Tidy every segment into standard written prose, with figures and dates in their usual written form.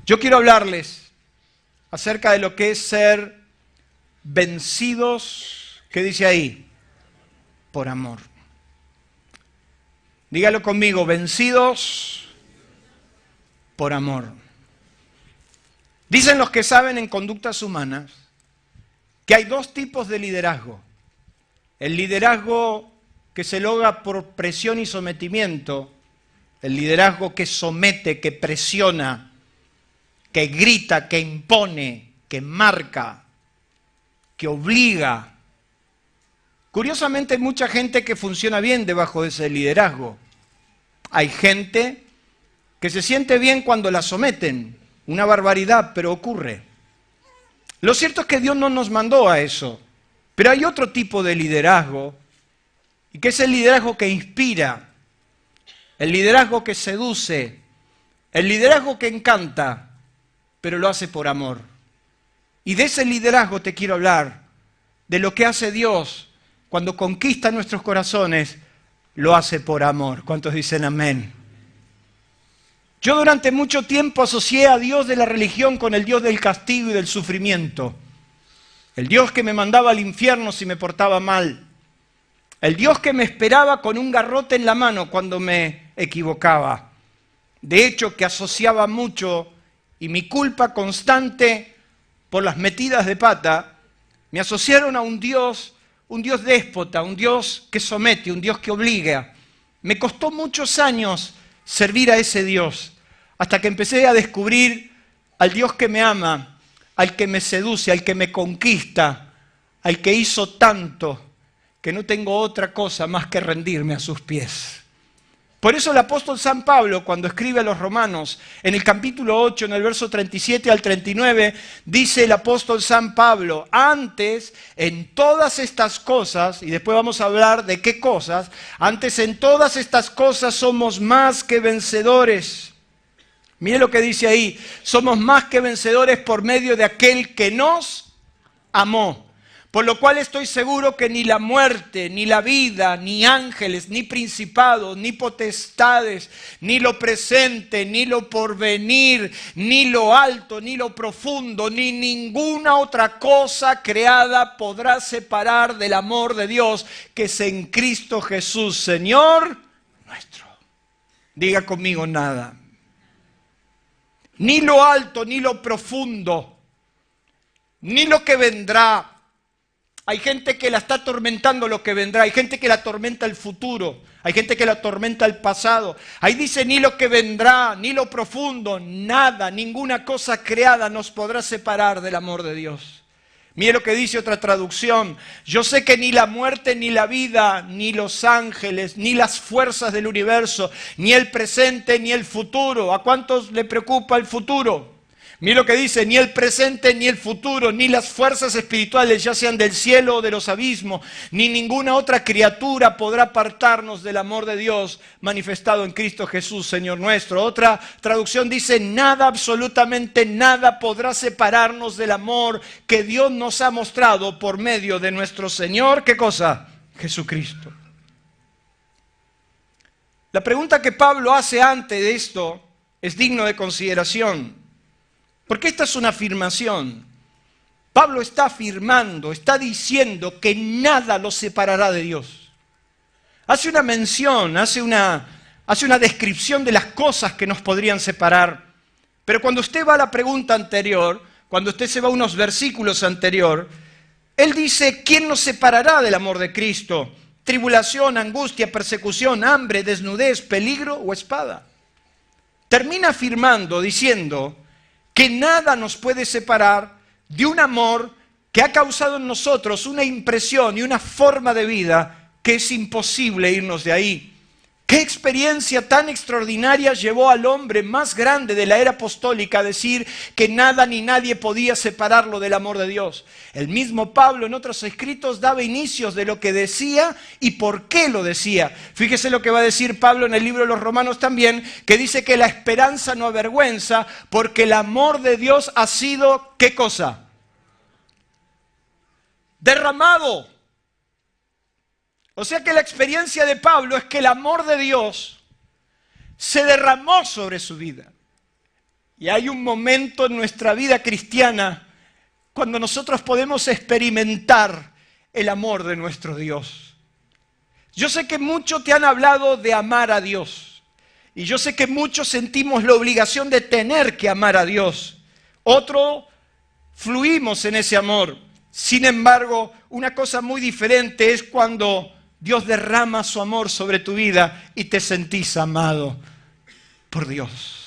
Yo quiero hablarles acerca de lo que es ser vencidos, ¿qué dice ahí? Por amor. Dígalo conmigo, vencidos por amor. Dicen los que saben en conductas humanas que hay dos tipos de liderazgo. El liderazgo que se logra por presión y sometimiento, el liderazgo que somete, que presiona, que grita, que impone, que marca, que obliga. Curiosamente hay mucha gente que funciona bien debajo de ese liderazgo. Hay gente que se siente bien cuando la someten. Una barbaridad, pero ocurre. Lo cierto es que Dios no nos mandó a eso. Pero hay otro tipo de liderazgo, y que es el liderazgo que inspira, el liderazgo que seduce, el liderazgo que encanta, pero lo hace por amor. Y de ese liderazgo te quiero hablar, de lo que hace Dios cuando conquista nuestros corazones, lo hace por amor. ¿Cuántos dicen amén? Yo durante mucho tiempo asocié a Dios de la religión con el Dios del castigo y del sufrimiento. El Dios que me mandaba al infierno si me portaba mal. El Dios que me esperaba con un garrote en la mano cuando me equivocaba. De hecho, que asociaba mucho, y mi culpa constante por las metidas de pata, me asociaron a un Dios déspota, un Dios que somete, un Dios que obliga. Me costó muchos años servir a ese Dios, hasta que empecé a descubrir al Dios que me ama, al que me seduce, al que me conquista, al que hizo tanto, que no tengo otra cosa más que rendirme a sus pies. Por eso el apóstol San Pablo, cuando escribe a los Romanos, en el capítulo 8, en el verso 37 al 39, dice el apóstol San Pablo, antes en todas estas cosas, y después vamos a hablar de qué cosas, antes en todas estas cosas somos más que vencedores. Mire lo que dice ahí, somos más que vencedores por medio de aquel que nos amó. Por lo cual estoy seguro que ni la muerte, ni la vida, ni ángeles, ni principados, ni potestades, ni lo presente, ni lo porvenir, ni lo alto, ni lo profundo, ni ninguna otra cosa creada podrá separar del amor de Dios que es en Cristo Jesús, Señor nuestro. Diga conmigo nada. Ni lo alto, ni lo profundo, ni lo que vendrá. Hay gente que la está atormentando lo que vendrá, hay gente que la atormenta el futuro, hay gente que la atormenta el pasado. Ahí dice ni lo que vendrá, ni lo profundo, nada, ninguna cosa creada nos podrá separar del amor de Dios. Mire lo que dice otra traducción, yo sé que ni la muerte, ni la vida, ni los ángeles, ni las fuerzas del universo, ni el presente, ni el futuro. ¿A cuántos le preocupa el futuro? Mira lo que dice, ni el presente, ni el futuro, ni las fuerzas espirituales, ya sean del cielo o de los abismos, ni ninguna otra criatura podrá apartarnos del amor de Dios manifestado en Cristo Jesús, Señor nuestro. Otra traducción dice, nada, absolutamente nada podrá separarnos del amor que Dios nos ha mostrado por medio de nuestro Señor, ¿qué cosa? Jesucristo. La pregunta que Pablo hace antes de esto es digno de consideración. Porque esta es una afirmación. Pablo está afirmando, está diciendo que nada lo separará de Dios. Hace una mención, hace una descripción de las cosas que nos podrían separar. Pero cuando usted va a la pregunta anterior, cuando usted se va a unos versículos anterior, él dice, ¿quién nos separará del amor de Cristo? Tribulación, angustia, persecución, hambre, desnudez, peligro o espada. Termina afirmando, diciendo que nada nos puede separar de un amor que ha causado en nosotros una impresión y una forma de vida que es imposible irnos de ahí. ¿Qué experiencia tan extraordinaria llevó al hombre más grande de la era apostólica a decir que nada ni nadie podía separarlo del amor de Dios? El mismo Pablo en otros escritos daba inicios de lo que decía y por qué lo decía. Fíjese lo que va a decir Pablo en el libro de los Romanos también, que dice que la esperanza no avergüenza porque el amor de Dios ha sido, ¿qué cosa? Derramado. O sea que la experiencia de Pablo es que el amor de Dios se derramó sobre su vida. Y hay un momento en nuestra vida cristiana cuando nosotros podemos experimentar el amor de nuestro Dios. Yo sé que muchos te han hablado de amar a Dios. Y yo sé que muchos sentimos la obligación de tener que amar a Dios. Otros fluimos en ese amor. Sin embargo, una cosa muy diferente es cuando Dios derrama su amor sobre tu vida y te sentís amado por Dios.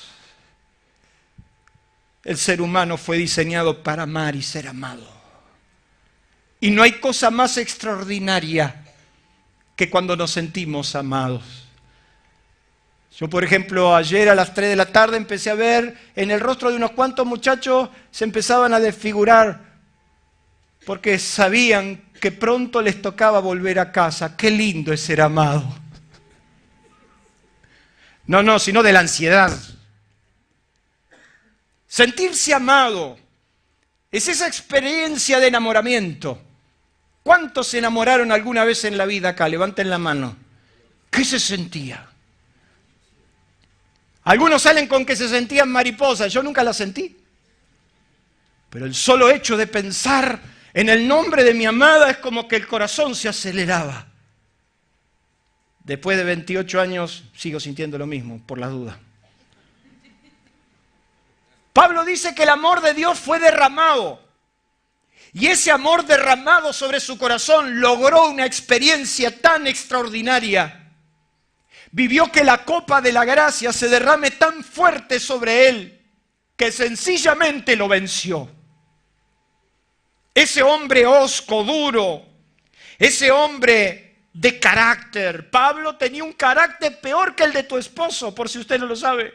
El ser humano fue diseñado para amar y ser amado. Y no hay cosa más extraordinaria que cuando nos sentimos amados. Yo, por ejemplo, ayer a las 3 de la tarde empecé a ver en el rostro de unos cuantos muchachos se empezaban a desfigurar porque sabían que pronto les tocaba volver a casa. Qué lindo es ser amado. No, sino de la ansiedad. Sentirse amado es esa experiencia de enamoramiento. ¿Cuántos se enamoraron alguna vez en la vida acá? Levanten la mano. ¿Qué se sentía? Algunos salen con que se sentían mariposas. Yo nunca las sentí. Pero el solo hecho de pensar en el nombre de mi amada es como que el corazón se aceleraba. Después de 28 años sigo sintiendo lo mismo, por las dudas. Pablo dice que el amor de Dios fue derramado. Y ese amor derramado sobre su corazón logró una experiencia tan extraordinaria. Vivió que la copa de la gracia se derrame tan fuerte sobre él que sencillamente lo venció. Ese hombre hosco, duro, ese hombre de carácter. Pablo tenía un carácter peor que el de tu esposo, por si usted no lo sabe.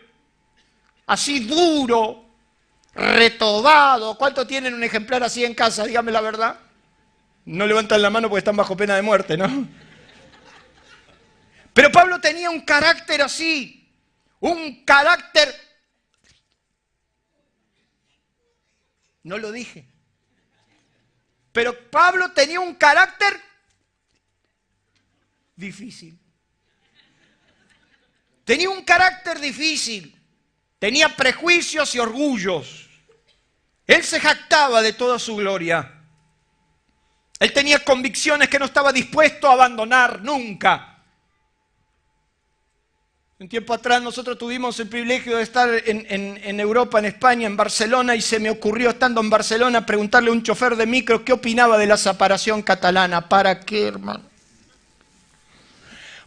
Así duro, retobado. ¿Cuántos tienen un ejemplar así en casa? Dígame la verdad. No levantan la mano porque están bajo pena de muerte, ¿no? Pero Pablo tenía un carácter así. Un carácter... No lo dije. Pero Pablo tenía un carácter difícil. Tenía un carácter difícil. Tenía prejuicios y orgullos. Él se jactaba de toda su gloria. Él tenía convicciones que no estaba dispuesto a abandonar nunca. Un tiempo atrás nosotros tuvimos el privilegio de estar en Europa, en España, en Barcelona, y se me ocurrió, estando en Barcelona, preguntarle a un chofer de micro qué opinaba de la separación catalana. ¿Para qué, hermano?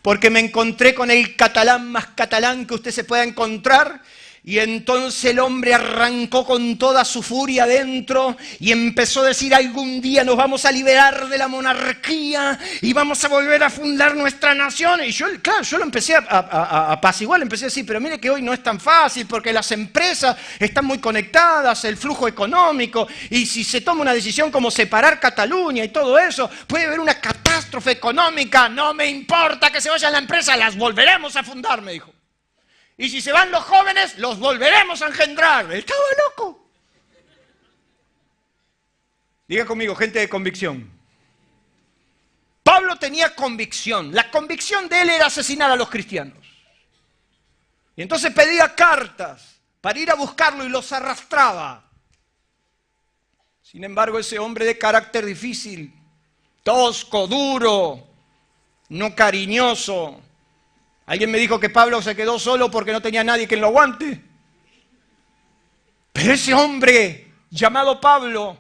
Porque me encontré con el catalán más catalán que usted se pueda encontrar. Y entonces el hombre arrancó con toda su furia adentro y empezó a decir: algún día nos vamos a liberar de la monarquía y vamos a volver a fundar nuestra nación. Y yo, claro, yo lo empecé a apaciguar, empecé a decir: pero mire que hoy no es tan fácil porque las empresas están muy conectadas, el flujo económico, y si se toma una decisión como separar Cataluña y todo eso, puede haber una catástrofe económica. No me importa que se vaya la empresa, las volveremos a fundar, me dijo. Y si se van los jóvenes, los volveremos a engendrar. Él estaba loco. Diga conmigo, gente de convicción. Pablo tenía convicción. La convicción de él era asesinar a los cristianos. Y entonces pedía cartas para ir a buscarlo y los arrastraba. Sin embargo, ese hombre de carácter difícil, tosco, duro, no cariñoso. Alguien me dijo que Pablo se quedó solo porque no tenía nadie que lo aguante. Pero ese hombre llamado Pablo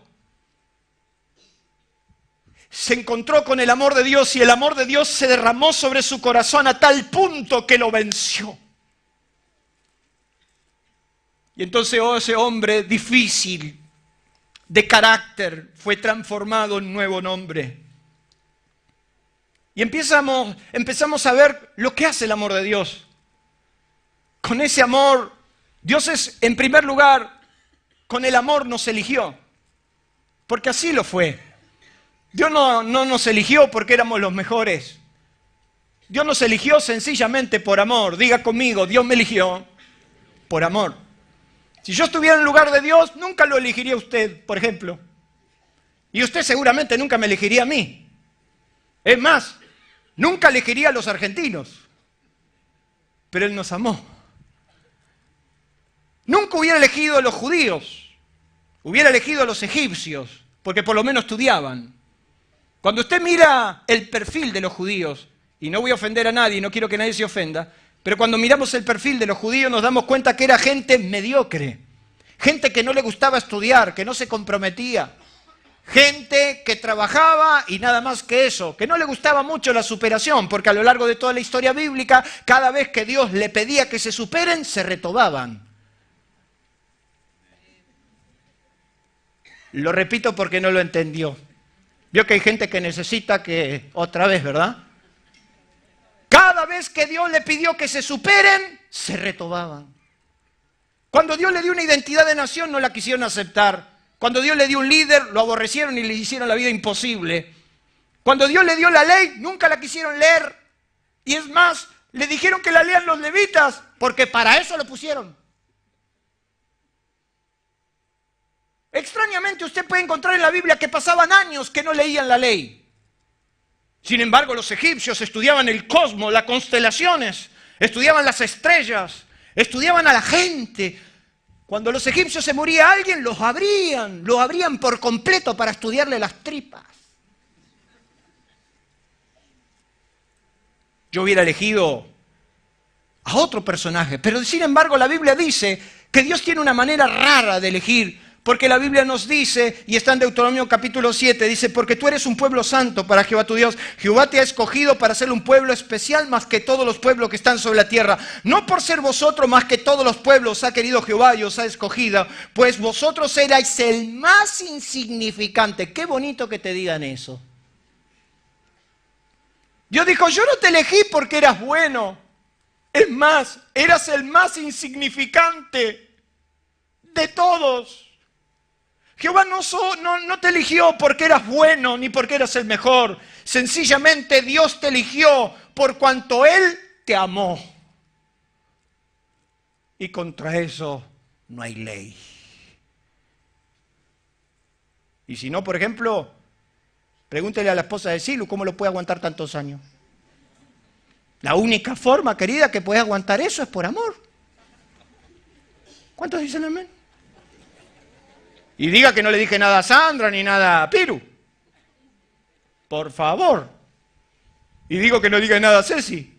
se encontró con el amor de Dios y el amor de Dios se derramó sobre su corazón a tal punto que lo venció. Y entonces ese hombre difícil, de carácter, fue transformado en nuevo nombre. Y empezamos a ver lo que hace el amor de Dios. Con ese amor, Dios es, en primer lugar, con el amor nos eligió. Porque así lo fue. Dios no nos eligió porque éramos los mejores. Dios nos eligió sencillamente por amor. Diga conmigo, Dios me eligió por amor. Si yo estuviera en lugar de Dios, nunca lo elegiría usted, por ejemplo. Y usted seguramente nunca me elegiría a mí. Es más, Nunca elegiría a los argentinos, pero Él nos amó. Nunca hubiera elegido a los judíos, hubiera elegido a los egipcios, porque por lo menos estudiaban. Cuando usted mira el perfil de los judíos, y no voy a ofender a nadie, no quiero que nadie se ofenda, pero cuando miramos el perfil de los judíos nos damos cuenta que era gente mediocre, gente que no le gustaba estudiar, que no se comprometía, gente que trabajaba y nada más que eso, que no le gustaba mucho la superación, porque a lo largo de toda la historia bíblica, cada vez que Dios le pedía que se superen, se retobaban. Lo repito porque no lo entendió. Vio que hay gente que necesita que, otra vez, ¿verdad? Cada vez que Dios le pidió que se superen, se retobaban. Cuando Dios le dio una identidad de nación, no la quisieron aceptar. Cuando Dios le dio un líder, lo aborrecieron y le hicieron la vida imposible. Cuando Dios le dio la ley, nunca la quisieron leer. Y es más, le dijeron que la lean los levitas, porque para eso lo pusieron. Extrañamente usted puede encontrar en la Biblia que pasaban años que no leían la ley. Sin embargo, los egipcios estudiaban el cosmos, las constelaciones, estudiaban las estrellas, estudiaban a la gente. Cuando los egipcios se moría alguien, lo abrían por completo para estudiarle las tripas. Yo hubiera elegido a otro personaje, pero sin embargo la Biblia dice que Dios tiene una manera rara de elegir. Porque la Biblia nos dice, y está en Deuteronomio capítulo 7, dice, porque tú eres un pueblo santo para Jehová tu Dios. Jehová te ha escogido para ser un pueblo especial más que todos los pueblos que están sobre la tierra. No por ser vosotros más que todos los pueblos ha querido Jehová y os ha escogido, pues vosotros erais el más insignificante. Qué bonito que te digan eso. Dios dijo, yo no te elegí porque eras bueno. Es más, eras el más insignificante de todos. Jehová no te eligió porque eras bueno ni porque eras el mejor. Sencillamente Dios te eligió por cuanto Él te amó. Y contra eso no hay ley. Y si no, por ejemplo, pregúntele a la esposa de Silu cómo lo puede aguantar tantos años. La única forma, querida, que puede aguantar eso es por amor. ¿Cuántos dicen amén? Y diga que no le dije nada a Sandra ni nada a Piru. Por favor. Y digo que no diga nada a Ceci.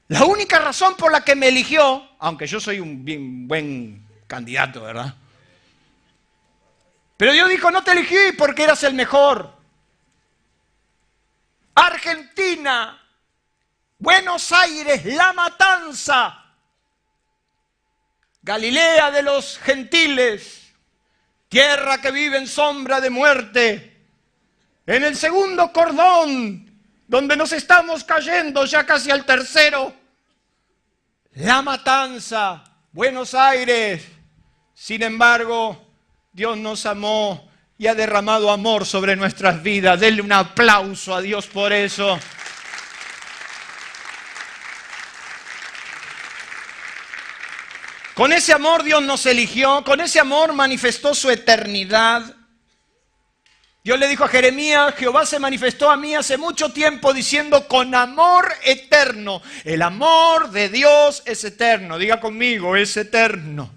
La única razón por la que me eligió, aunque yo soy un bien buen candidato, ¿verdad? Pero Dios dijo, no te elegí porque eras el mejor. Argentina, Buenos Aires, La Matanza, Galilea de los gentiles, tierra que vive en sombra de muerte, en el segundo cordón, donde nos estamos cayendo ya casi al tercero, La Matanza, Buenos Aires. Sin embargo, Dios nos amó y ha derramado amor sobre nuestras vidas. Denle un aplauso a Dios por eso. Con ese amor Dios nos eligió, con ese amor manifestó su eternidad. Dios le dijo a Jeremías, Jehová se manifestó a mí hace mucho tiempo diciendo con amor eterno. El amor de Dios es eterno, diga conmigo, es eterno.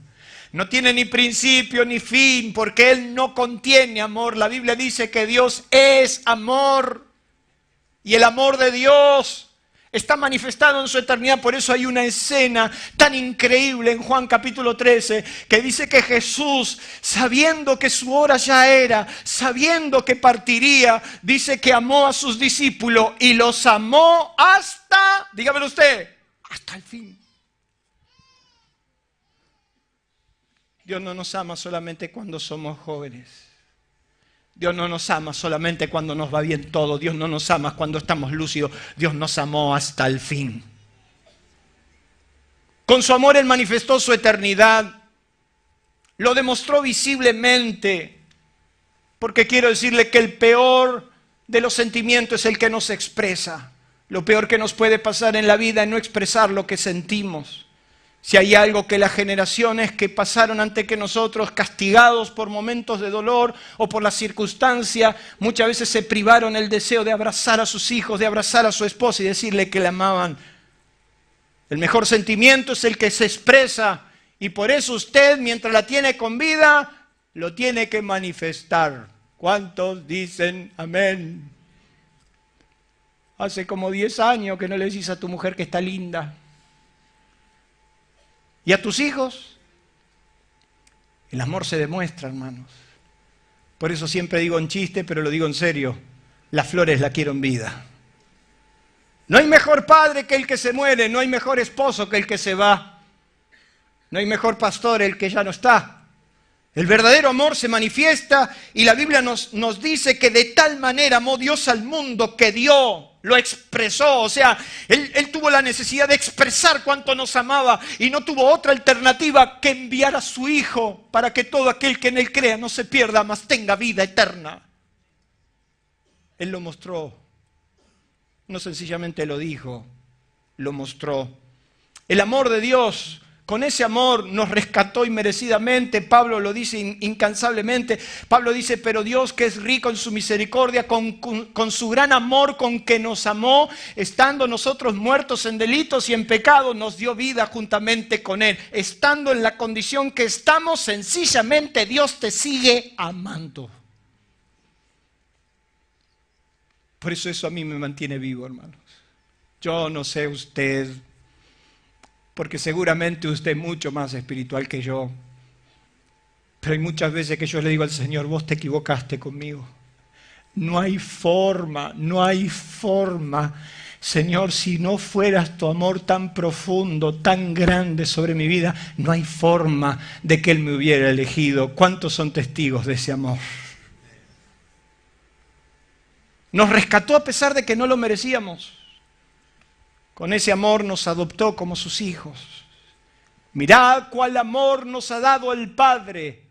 No tiene ni principio ni fin porque Él no contiene amor. La Biblia dice que Dios es amor y el amor de Dios está manifestado en su eternidad. Por eso hay una escena tan increíble en Juan capítulo 13 que dice que Jesús, sabiendo que su hora ya era, sabiendo que partiría, dice que amó a sus discípulos y los amó hasta, dígamelo usted, hasta el fin. Dios no nos ama solamente cuando somos jóvenes. Dios no nos ama solamente cuando nos va bien todo. Dios no nos ama cuando estamos lúcidos. Dios nos amó hasta el fin. Con su amor Él manifestó su eternidad. Lo demostró visiblemente. Porque quiero decirle que el peor de los sentimientos es el que nos expresa. Lo peor que nos puede pasar en la vida es no expresar lo que sentimos. Si hay algo que las generaciones que pasaron antes que nosotros, castigados por momentos de dolor o por la circunstancia, muchas veces se privaron el deseo de abrazar a sus hijos, de abrazar a su esposa y decirle que la amaban. El mejor sentimiento es el que se expresa y por eso usted, mientras la tiene con vida, lo tiene que manifestar. ¿Cuántos dicen amén? Hace como 10 años que no le dices a tu mujer que está linda. ¿Y a tus hijos? El amor se demuestra, hermanos. Por eso siempre digo en chiste, pero lo digo en serio. Las flores la quiero en vida. No hay mejor padre que el que se muere, no hay mejor esposo que el que se va. No hay mejor pastor el que ya no está. El verdadero amor se manifiesta y la Biblia nos dice que de tal manera amó Dios al mundo que dio, lo expresó. O sea, él tuvo la necesidad de expresar cuánto nos amaba y no tuvo otra alternativa que enviar a su Hijo para que todo aquel que en Él crea no se pierda, mas tenga vida eterna. Él lo mostró, no sencillamente lo dijo, lo mostró. El amor de Dios, con ese amor nos rescató inmerecidamente. Pablo lo dice incansablemente. Pablo dice, pero Dios, que es rico en su misericordia, con su gran amor con que nos amó, estando nosotros muertos en delitos y en pecados, nos dio vida juntamente con Él. Estando en la condición que estamos, sencillamente Dios te sigue amando. Por eso a mí me mantiene vivo, hermanos. Yo no sé usted, porque seguramente usted es mucho más espiritual que yo. Pero hay muchas veces que yo le digo al Señor, vos te equivocaste conmigo. No hay forma, no hay forma. Señor, si no fueras tu amor tan profundo, tan grande sobre mi vida, no hay forma de que Él me hubiera elegido. ¿Cuántos son testigos de ese amor? Nos rescató a pesar de que no lo merecíamos. Con ese amor nos adoptó como sus hijos. Mirad cuál amor nos ha dado el Padre,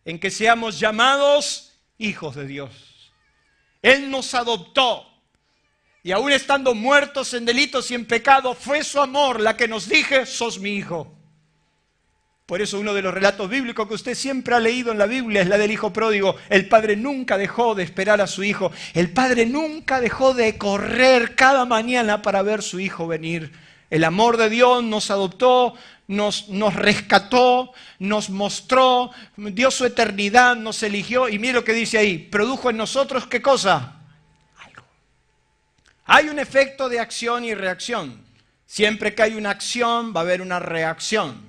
en que seamos llamados hijos de Dios. Él nos adoptó. Y aún estando muertos en delitos y en pecado, fue su amor la que nos dije, sos mi hijo. Por eso uno de los relatos bíblicos que usted siempre ha leído en la Biblia es la del hijo pródigo. El padre nunca dejó de esperar a su hijo. El padre nunca dejó de correr cada mañana para ver a su hijo venir. El amor de Dios nos adoptó, nos rescató, nos mostró, dio su eternidad, nos eligió. Y mire lo que dice ahí, produjo en nosotros, ¿qué cosa? Algo. Hay un efecto de acción y reacción. Siempre que hay una acción va a haber una reacción.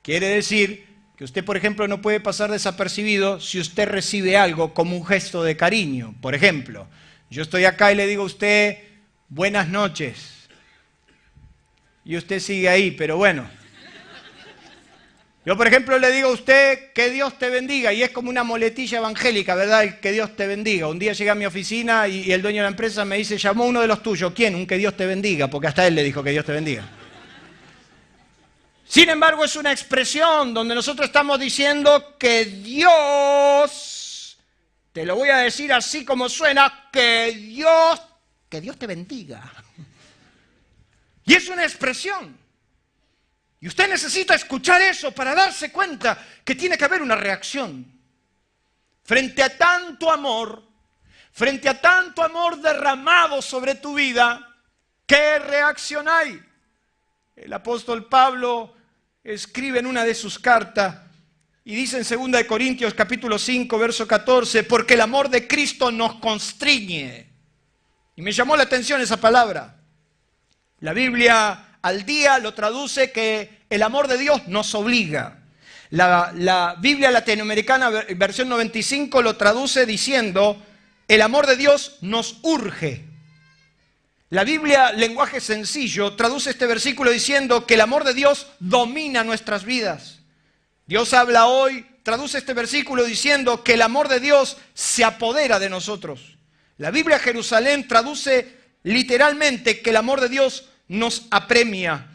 Quiere decir que usted, por ejemplo, no puede pasar desapercibido si usted recibe algo como un gesto de cariño. Por ejemplo, yo estoy acá y le digo a usted, buenas noches. Y usted sigue ahí, pero bueno. Yo, por ejemplo, le digo a usted, que Dios te bendiga. Y es como una muletilla evangélica, ¿verdad? El que Dios te bendiga. Un día llegué a mi oficina y el dueño de la empresa me dice, llamó uno de los tuyos. ¿Quién? Un que Dios te bendiga, porque hasta él le dijo que Dios te bendiga. Sin embargo, es una expresión donde nosotros estamos diciendo que Dios, te lo voy a decir así como suena, que Dios te bendiga. Y es una expresión. Y usted necesita escuchar eso para darse cuenta que tiene que haber una reacción. Frente a tanto amor derramado sobre tu vida, ¿qué reacción hay? El apóstol Pablo escribe en una de sus cartas y dice en 2 Corintios capítulo 5, verso 14, porque el amor de Cristo nos constriñe. Y me llamó la atención esa palabra. La Biblia al día lo traduce que el amor de Dios nos obliga. La Biblia latinoamericana, versión 95, lo traduce diciendo, el amor de Dios nos urge. La Biblia, lenguaje sencillo, traduce este versículo diciendo que el amor de Dios domina nuestras vidas. Dios habla hoy, traduce este versículo diciendo que el amor de Dios se apodera de nosotros. La Biblia Jerusalén traduce literalmente que el amor de Dios nos apremia.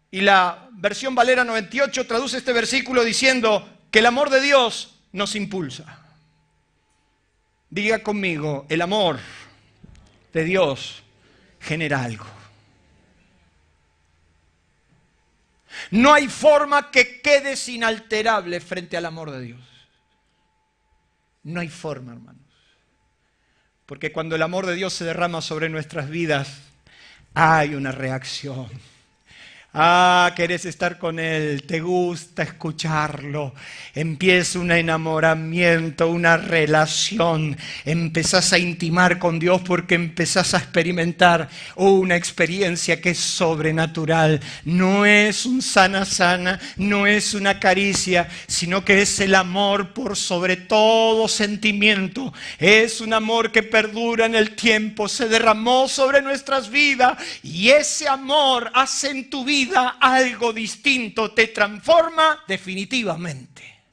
Y la versión Valera 98 traduce este versículo diciendo que el amor de Dios nos impulsa. Diga conmigo, el amor de Dios genera algo. No hay forma que quedes inalterable frente al amor de Dios. No hay forma, hermanos. Porque cuando el amor de Dios se derrama sobre nuestras vidas, hay una reacción. Querés estar con Él, te gusta escucharlo, empieza un enamoramiento, una relación, empezás a intimar con Dios porque empezás a experimentar una experiencia que es sobrenatural. No es un sana, no es una caricia, sino que es el amor por sobre todo sentimiento. Es un amor que perdura en el tiempo, se derramó sobre nuestras vidas y ese amor hace en tu vida algo distinto, te transforma definitivamente.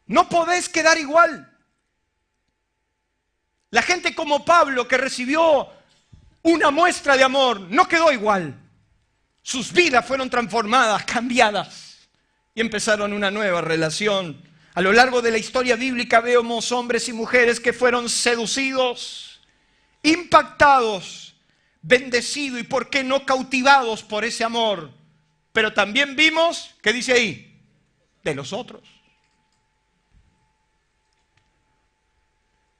No podés quedar igual. La gente como Pablo, que recibió una muestra de amor, no quedó igual. Sus vidas fueron transformadas, cambiadas, y empezaron una nueva relación. A lo largo de la historia bíblica vemos hombres y mujeres que fueron seducidos, impactados, bendecidos y por qué no cautivados por ese amor. Pero también vimos, ¿qué dice ahí? De los otros.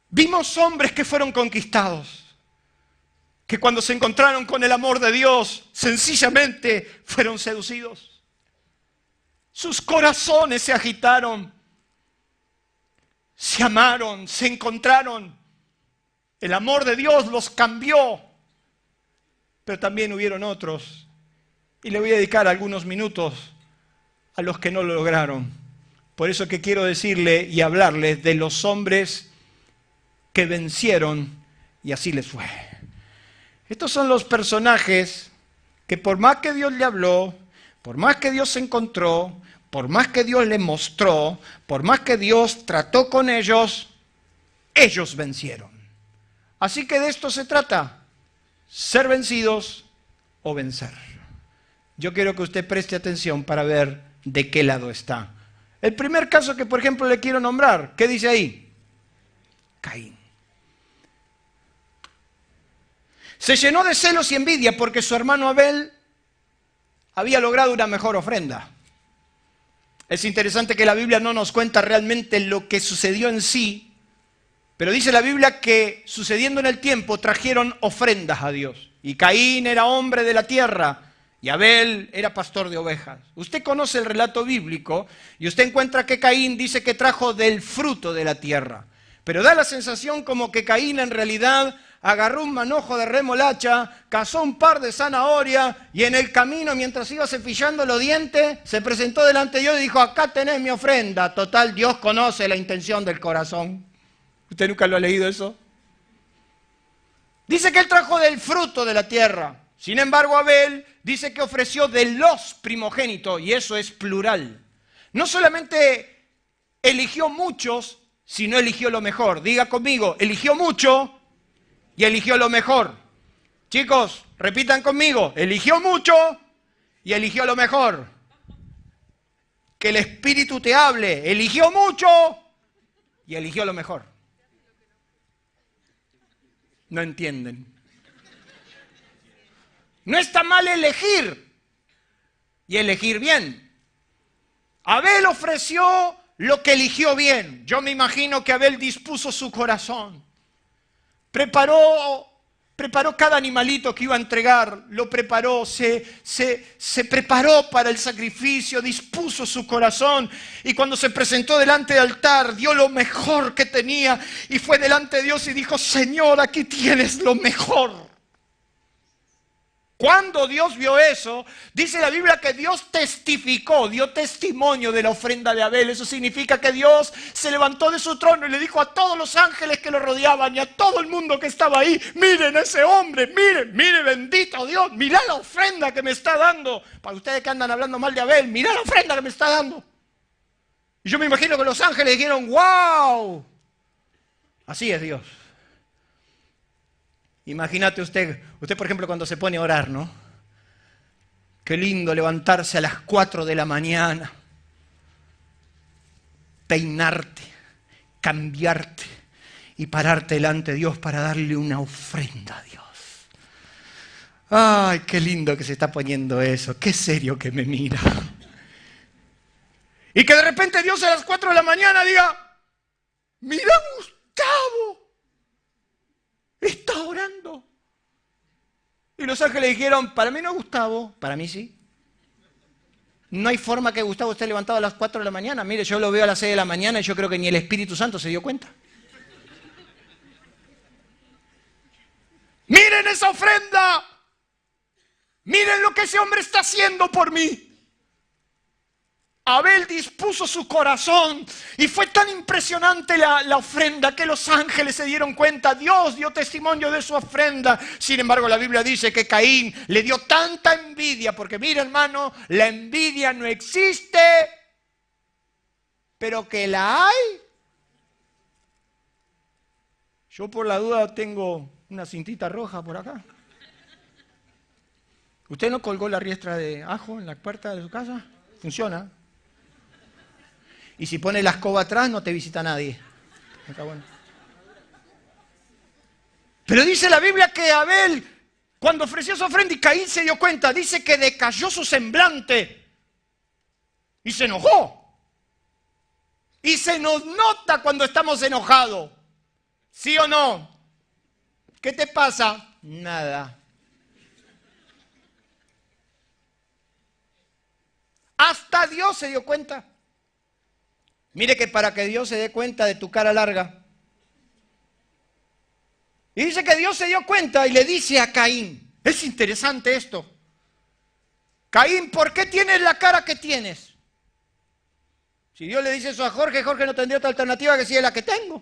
Vimos hombres que fueron conquistados, que cuando se encontraron con el amor de Dios, sencillamente fueron seducidos. Sus corazones se agitaron, se amaron, se encontraron. El amor de Dios los cambió. Pero también hubieron otros, y le voy a dedicar algunos minutos a los que no lo lograron. Por eso que quiero decirle y hablarles de los hombres que vencieron y así les fue. Estos son los personajes que por más que Dios le habló, por más que Dios se encontró, por más que Dios le mostró, por más que Dios trató con ellos, ellos vencieron. Así que de esto se trata. Ser vencidos o vencer. Yo quiero que usted preste atención para ver de qué lado está. El primer caso que, por ejemplo, le quiero nombrar, ¿qué dice ahí? Caín. Se llenó de celos y envidia porque su hermano Abel había logrado una mejor ofrenda. Es interesante que la Biblia no nos cuenta realmente lo que sucedió en sí, pero dice la Biblia que sucediendo en el tiempo trajeron ofrendas a Dios. Y Caín era hombre de la tierra y Abel era pastor de ovejas. Usted conoce el relato bíblico y usted encuentra que Caín dice que trajo del fruto de la tierra. Pero da la sensación como que Caín en realidad agarró un manojo de remolacha, cazó un par de zanahorias y en el camino, mientras iba cepillando los dientes, se presentó delante de Dios y dijo: acá tenés mi ofrenda. Total, Dios conoce la intención del corazón. ¿Usted nunca lo ha leído eso? Dice que él trajo del fruto de la tierra. Sin embargo, Abel dice que ofreció de los primogénitos, y eso es plural. No solamente eligió muchos, sino eligió lo mejor. Diga conmigo, eligió mucho y eligió lo mejor. Chicos, repitan conmigo, eligió mucho y eligió lo mejor. Que el Espíritu te hable, eligió mucho y eligió lo mejor. No entienden. No está mal elegir y elegir bien. Abel ofreció lo que eligió bien. Yo me imagino que Abel dispuso su corazón. Preparó cada animalito que iba a entregar, lo preparó, se preparó para el sacrificio, dispuso su corazón y cuando se presentó delante del altar dio lo mejor que tenía y fue delante de Dios y dijo: Señor, aquí tienes lo mejor. Cuando Dios vio eso, dice la Biblia que Dios testificó, dio testimonio de la ofrenda de Abel. Eso significa que Dios se levantó de su trono y le dijo a todos los ángeles que lo rodeaban y a todo el mundo que estaba ahí: miren a ese hombre, miren, bendito Dios, mirá la ofrenda que me está dando. Para ustedes que andan hablando mal de Abel, mirá la ofrenda que me está dando. Y yo me imagino que los ángeles dijeron: ¡wow! Así es Dios. Imagínate usted por ejemplo cuando se pone a orar, ¿no? Qué lindo levantarse a las 4 de la mañana, peinarte, cambiarte y pararte delante de Dios para darle una ofrenda a Dios. Ay, qué lindo que se está poniendo eso, qué serio que me mira. Y que de repente Dios a las 4 de la mañana diga, mira Gustavo, está orando. Y los ángeles dijeron, para mí no Gustavo, para mí sí. No hay forma que Gustavo esté levantado a las 4 de la mañana. Mire, yo lo veo a las 6 de la mañana y yo creo que ni el Espíritu Santo se dio cuenta. Miren esa ofrenda. Miren lo que ese hombre está haciendo por mí. Abel dispuso su corazón y fue tan impresionante la ofrenda que los ángeles se dieron cuenta. Dios dio testimonio de su ofrenda. Sin embargo, la Biblia dice que Caín le dio tanta envidia, porque mira, hermano, la envidia no existe, pero que la hay. Yo por la duda tengo una cintita roja por acá. ¿Usted no colgó la riestra de ajo en la puerta de su casa? Funciona. Y si pone la escoba atrás, no te visita nadie. Está bueno. Pero dice la Biblia que Abel, cuando ofreció su ofrenda y Caín se dio cuenta, dice que decayó su semblante y se enojó. Y se nos nota cuando estamos enojados. ¿Sí o no? ¿Qué te pasa? Nada. Hasta Dios se dio cuenta. Mire que para que Dios se dé cuenta de tu cara larga. Y dice que Dios se dio cuenta y le dice a Caín, es interesante esto. Caín, ¿por qué tienes la cara que tienes? Si Dios le dice eso a Jorge, Jorge no tendría otra alternativa que si es la que tengo.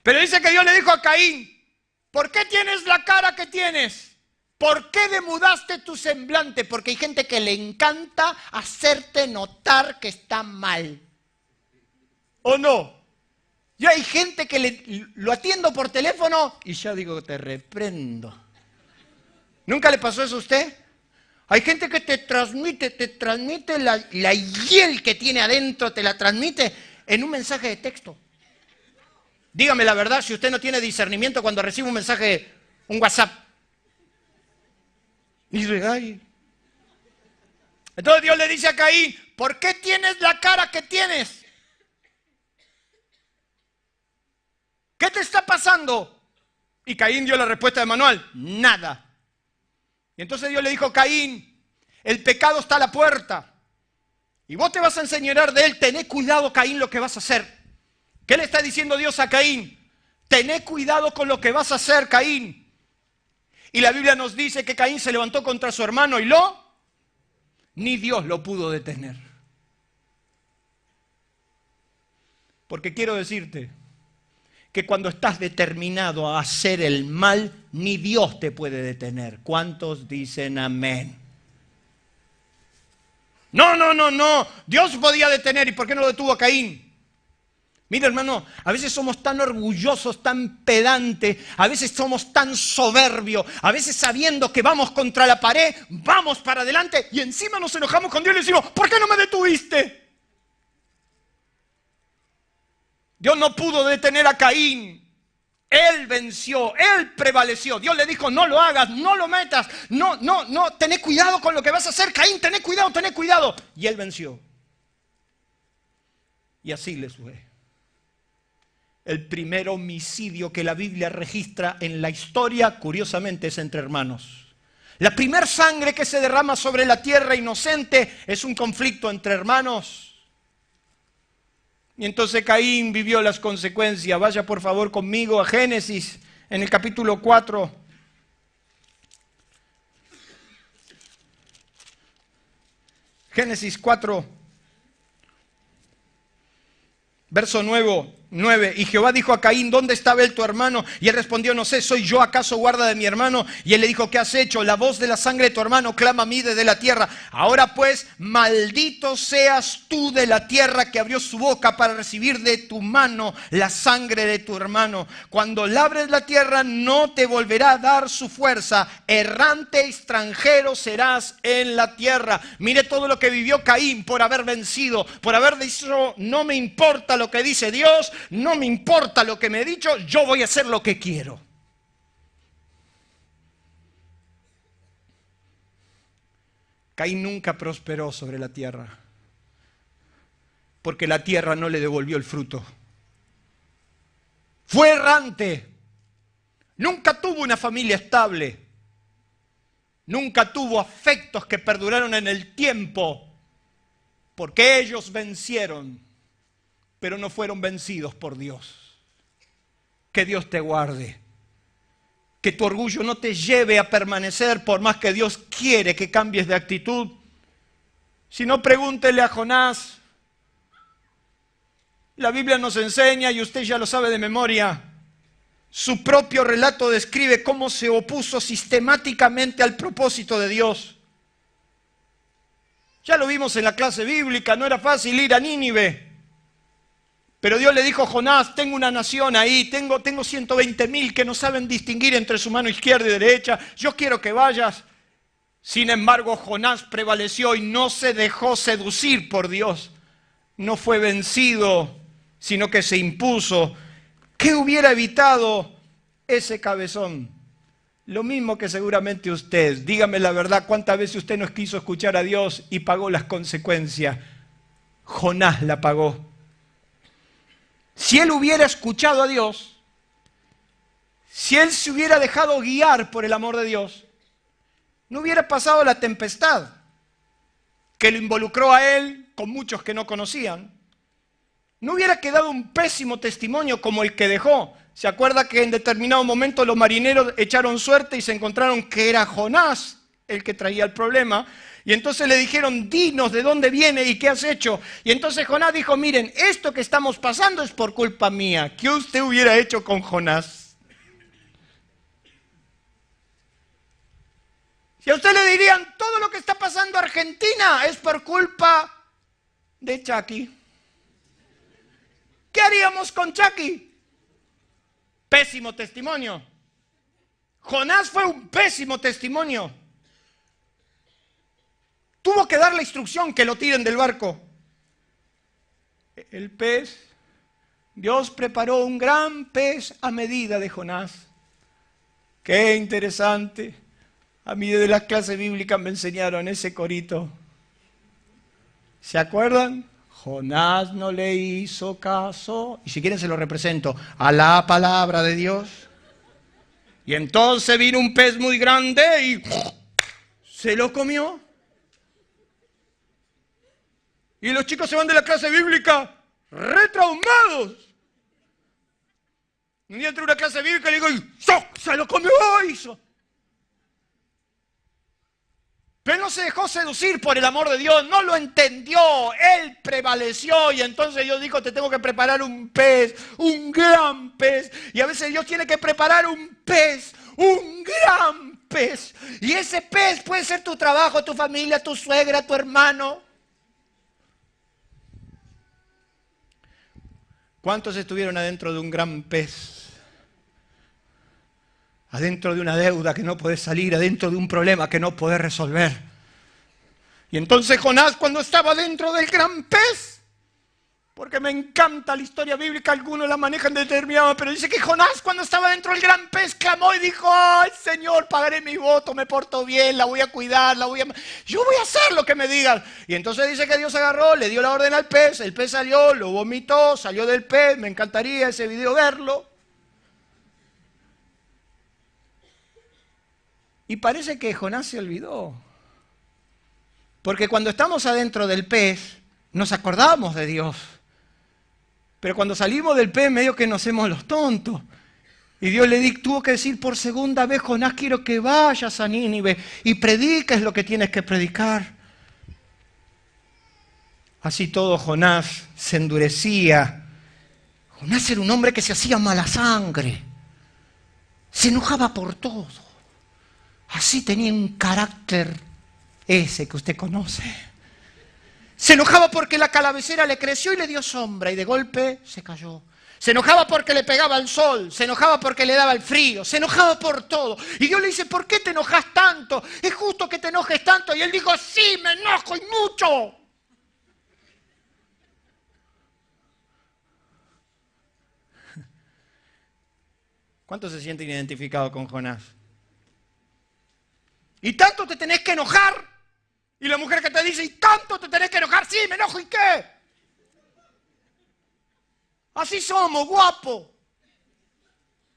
Pero dice que Dios le dijo a Caín, ¿por qué tienes la cara que tienes? ¿Por qué demudaste tu semblante? Porque hay gente que le encanta hacerte notar que está mal. ¿O no? Yo hay gente que lo atiendo por teléfono y ya digo, te reprendo. ¿Nunca le pasó eso a usted? Hay gente que te transmite la hiel que tiene adentro, te la transmite en un mensaje de texto. Dígame la verdad, si usted no tiene discernimiento cuando recibe un mensaje, un WhatsApp. Y dice, ay. Entonces Dios le dice a Caín, ¿por qué tienes la cara que tienes? ¿Qué te está pasando? Y Caín dio la respuesta de manual, nada. Y entonces Dios le dijo, Caín, el pecado está a la puerta. Y vos te vas a enseñorear de él, tené cuidado, Caín, lo que vas a hacer. ¿Qué le está diciendo Dios a Caín? Tené cuidado con lo que vas a hacer, Caín. Y la Biblia nos dice que Caín se levantó contra su hermano y ni Dios lo pudo detener. Porque quiero decirte que cuando estás determinado a hacer el mal, ni Dios te puede detener. ¿Cuántos dicen amén? No. Dios podía detener. ¿Y por qué no lo detuvo a Caín? Mira, hermano, a veces somos tan orgullosos, tan pedantes, a veces somos tan soberbios, a veces sabiendo que vamos contra la pared, vamos para adelante y encima nos enojamos con Dios y le decimos, ¿por qué no me detuviste? Dios no pudo detener a Caín. Él venció, él prevaleció. Dios le dijo, no lo hagas, no lo metas, no, tené cuidado con lo que vas a hacer, Caín, tené cuidado. Y él venció. Y así les fue. El primer homicidio que la Biblia registra en la historia, curiosamente, es entre hermanos. La primera sangre que se derrama sobre la tierra inocente es un conflicto entre hermanos. Y entonces Caín vivió las consecuencias. Vaya por favor conmigo a Génesis, en el capítulo 4. Génesis 4, verso 9. Y Jehová dijo a Caín, ¿dónde está Abel tu hermano? Y él respondió, no sé, ¿soy yo acaso guarda de mi hermano? Y él le dijo, ¿qué has hecho? La voz de la sangre de tu hermano clama a mí desde la tierra. Ahora pues, maldito seas tú de la tierra que abrió su boca para recibir de tu mano la sangre de tu hermano. Cuando labres la tierra no te volverá a dar su fuerza. Errante extranjero serás en la tierra. Mire todo lo que vivió Caín por haber vencido, por haber dicho, no me importa lo que dice Dios, no me importa lo que me he dicho, yo voy a hacer lo que quiero. Caín nunca prosperó sobre la tierra, porque la tierra no le devolvió el fruto. Fue errante, nunca tuvo una familia estable, nunca tuvo afectos que perduraron en el tiempo, porque ellos vencieron, pero no fueron vencidos por Dios. Que Dios te guarde. Que tu orgullo no te lleve a permanecer por más que Dios quiere que cambies de actitud. Si no, pregúntele a Jonás. La Biblia nos enseña, y usted ya lo sabe de memoria, su propio relato describe cómo se opuso sistemáticamente al propósito de Dios. Ya lo vimos en la clase bíblica, no era fácil ir a Nínive. Pero Dios le dijo a Jonás, tengo una nación ahí, tengo 120.000 que no saben distinguir entre su mano izquierda y derecha, yo quiero que vayas. Sin embargo, Jonás prevaleció y no se dejó seducir por Dios. No fue vencido, sino que se impuso. ¿Qué hubiera evitado ese cabezón? Lo mismo que seguramente usted. Dígame la verdad, ¿cuántas veces usted no quiso escuchar a Dios y pagó las consecuencias? Jonás la pagó. Si él hubiera escuchado a Dios, si él se hubiera dejado guiar por el amor de Dios, no hubiera pasado la tempestad que lo involucró a él con muchos que no conocían. No hubiera quedado un pésimo testimonio como el que dejó. ¿Se acuerda que en determinado momento los marineros echaron suerte y se encontraron que era Jonás el que traía el problema? Y entonces le dijeron, dinos de dónde viene y qué has hecho. Y entonces Jonás dijo, miren, esto que estamos pasando es por culpa mía. ¿Qué usted hubiera hecho con Jonás? Si a usted le dirían, todo lo que está pasando en Argentina es por culpa de Chucky. ¿Qué haríamos con Chucky? Pésimo testimonio. Jonás fue un pésimo testimonio. Tuvo que dar la instrucción que lo tiren del barco. El pez, Dios preparó un gran pez a medida de Jonás. Qué interesante. A mí de las clases bíblicas me enseñaron ese corito. ¿Se acuerdan? Jonás no le hizo caso. Y si quieren se lo represento. A la palabra de Dios. Y entonces vino un pez muy grande y se lo comió. Y los chicos se van de la clase bíblica retraumados. Un día entré a una clase bíblica y le digo, se lo comió. Hizo. Pero no se dejó seducir por el amor de Dios, no lo entendió, él prevaleció y entonces Dios dijo, te tengo que preparar un pez, un gran pez. Y a veces Dios tiene que preparar un pez, un gran pez. Y ese pez puede ser tu trabajo, tu familia, tu suegra, tu hermano. ¿Cuántos estuvieron adentro de un gran pez? Adentro de una deuda que no podés salir, adentro de un problema que no podés resolver. Y entonces Jonás, cuando estaba dentro del gran pez, porque me encanta la historia bíblica, algunos la manejan determinada, pero dice que Jonás cuando estaba dentro del gran pez clamó y dijo, ay Señor, pagaré mi voto, me porto bien, la voy a cuidar, yo voy a hacer lo que me digas. Y entonces dice que Dios agarró, le dio la orden al pez, el pez salió, lo vomitó, salió del pez, me encantaría ese video verlo. Y parece que Jonás se olvidó. Porque cuando estamos adentro del pez, nos acordamos de Dios. Pero cuando salimos del pez, medio que nos hacemos los tontos. Y Dios tuvo que decir por segunda vez, Jonás, quiero que vayas a Nínive y prediques lo que tienes que predicar. Así todo Jonás se endurecía. Jonás era un hombre que se hacía mala sangre. Se enojaba por todo. Así tenía un carácter ese que usted conoce. Se enojaba porque la calavecera le creció y le dio sombra y de golpe se cayó. Se enojaba porque le pegaba el sol, se enojaba porque le daba el frío, se enojaba por todo. Y Dios le dice, ¿por qué te enojas tanto? Es justo que te enojes tanto. Y él dijo, sí, me enojo y mucho. ¿Cuántos se sienten identificados con Jonás? Y tanto te tenés que enojar Y la mujer que te dice, ¿y tanto te tenés que enojar? Sí, me enojo, ¿y qué? Así somos, guapos.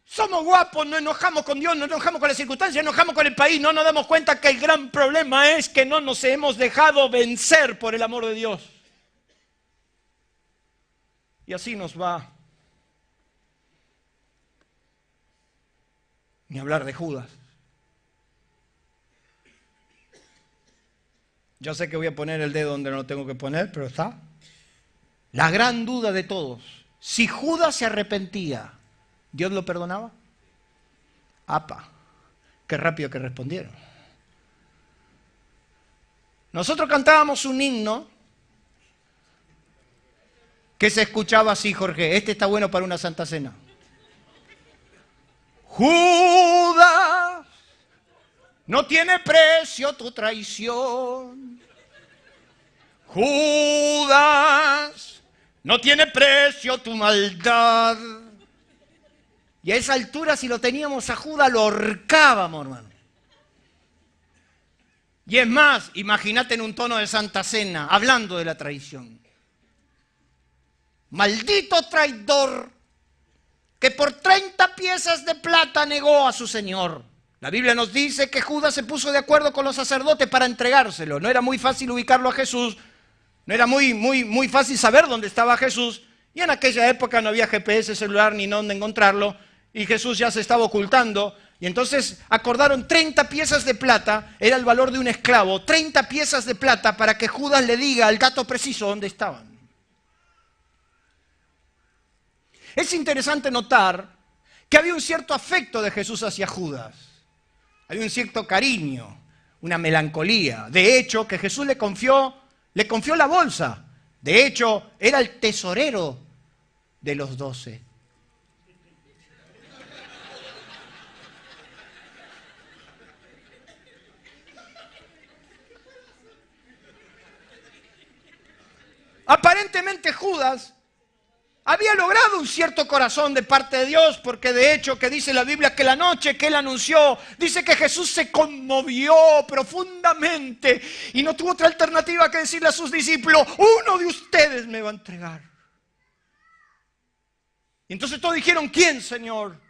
Somos guapos, nos enojamos con Dios, nos enojamos con las circunstancias, nos enojamos con el país. No nos damos cuenta que el gran problema es que no nos hemos dejado vencer por el amor de Dios. Y así nos va. Ni hablar de Judas. Yo sé que voy a poner el dedo donde no lo tengo que poner, pero está. La gran duda de todos. Si Judas se arrepentía, ¿Dios lo perdonaba? ¡Apa! ¡Qué rápido que respondieron! Nosotros cantábamos un himno que se escuchaba así, Jorge. Este está bueno para una Santa Cena. Judas, no tiene precio tu traición. Judas, no tiene precio tu maldad. Y a esa altura, si lo teníamos a Judas, lo ahorcábamos, hermano. Y es más, imagínate en un tono de Santa Cena, hablando de la traición. Maldito traidor, que por 30 piezas de plata negó a su Señor. La Biblia nos dice que Judas se puso de acuerdo con los sacerdotes para entregárselo. No era muy fácil ubicarlo a Jesús, no era muy fácil saber dónde estaba Jesús. Y en aquella época no había GPS celular ni dónde encontrarlo, y Jesús ya se estaba ocultando. Y entonces acordaron 30 piezas de plata, era el valor de un esclavo, 30 piezas de plata para que Judas le diga el dato preciso dónde estaban. Es interesante notar que había un cierto afecto de Jesús hacia Judas. Había un cierto cariño, una melancolía. De hecho, que Jesús le confió la bolsa. De hecho, era el tesorero de los 12. Aparentemente Judas había logrado un cierto corazón de parte de Dios, porque de hecho que dice la Biblia que la noche que él anunció, dice que Jesús se conmovió profundamente y no tuvo otra alternativa que decirle a sus discípulos, uno de ustedes me va a entregar. Y entonces todos dijeron, ¿quién, Señor?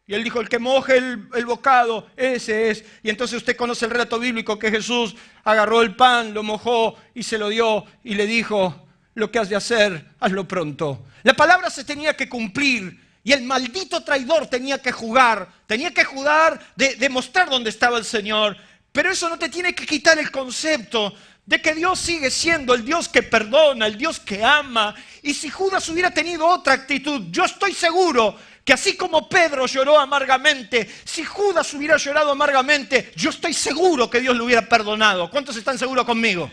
Y él dijo, el que moje el bocado, ese es. Y entonces usted conoce el relato bíblico que Jesús agarró el pan, lo mojó y se lo dio y le dijo, lo que has de hacer, hazlo pronto. La palabra se tenía que cumplir y el maldito traidor tenía que jugar de mostrar dónde estaba el Señor. Pero eso no te tiene que quitar el concepto de que Dios sigue siendo el Dios que perdona, el Dios que ama. Y si Judas hubiera tenido otra actitud, yo estoy seguro que así como Pedro lloró amargamente, si Judas hubiera llorado amargamente, yo estoy seguro que Dios lo hubiera perdonado. ¿Cuántos están seguros conmigo?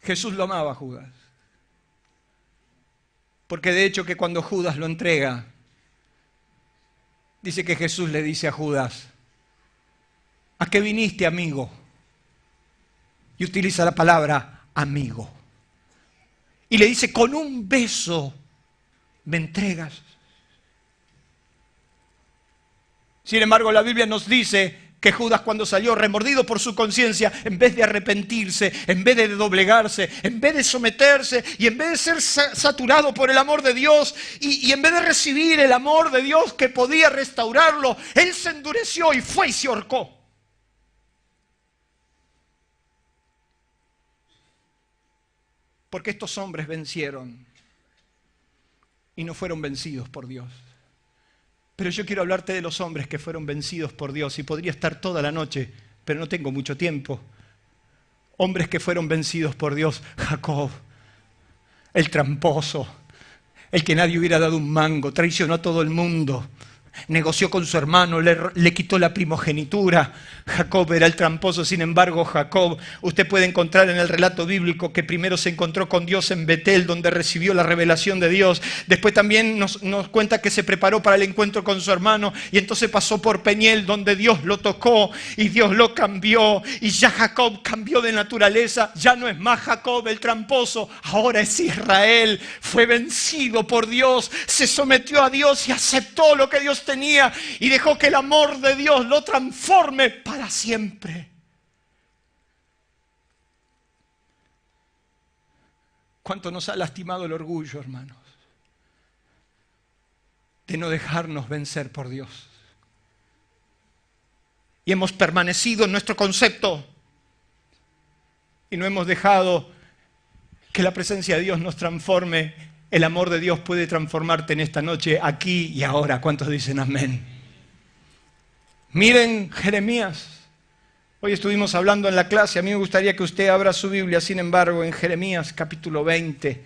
Jesús lo amaba a Judas. Porque de hecho que cuando Judas lo entrega, dice que Jesús le dice a Judas, ¿a qué viniste, amigo? Y utiliza la palabra amigo. Y le dice, con un beso me entregas. Sin embargo, la Biblia nos dice que Judas cuando salió remordido por su conciencia, en vez de arrepentirse, en vez de doblegarse, en vez de someterse y en vez de ser saturado por el amor de Dios y en vez de recibir el amor de Dios que podía restaurarlo, él se endureció y fue y se ahorcó. Porque estos hombres vencieron y no fueron vencidos por Dios. Pero yo quiero hablarte de los hombres que fueron vencidos por Dios y podría estar toda la noche, pero no tengo mucho tiempo. Hombres que fueron vencidos por Dios. Jacob, el tramposo, el que nadie hubiera dado un mango, traicionó a todo el mundo. Negoció con su hermano, le quitó la primogenitura. Jacob era el tramposo. Sin embargo, Jacob, usted puede encontrar en el relato bíblico que primero se encontró con Dios en Betel, donde recibió la revelación de Dios. Después también nos cuenta que se preparó para el encuentro con su hermano y entonces pasó por Peniel, donde Dios lo tocó y Dios lo cambió. Y ya Jacob cambió de naturaleza. Ya no es más Jacob el tramposo, ahora es Israel. Fue vencido por Dios, se sometió a Dios y aceptó lo que Dios tenía y dejó que el amor de Dios lo transforme para siempre. ¿Cuánto nos ha lastimado el orgullo, hermanos? De no dejarnos vencer por Dios. Y hemos permanecido en nuestro concepto y no hemos dejado que la presencia de Dios nos transforme. El amor de Dios puede transformarte en esta noche, aquí y ahora. ¿Cuántos dicen amén? Miren Jeremías. Hoy estuvimos hablando en la clase. A mí me gustaría que usted abra su Biblia, sin embargo, en Jeremías capítulo 20.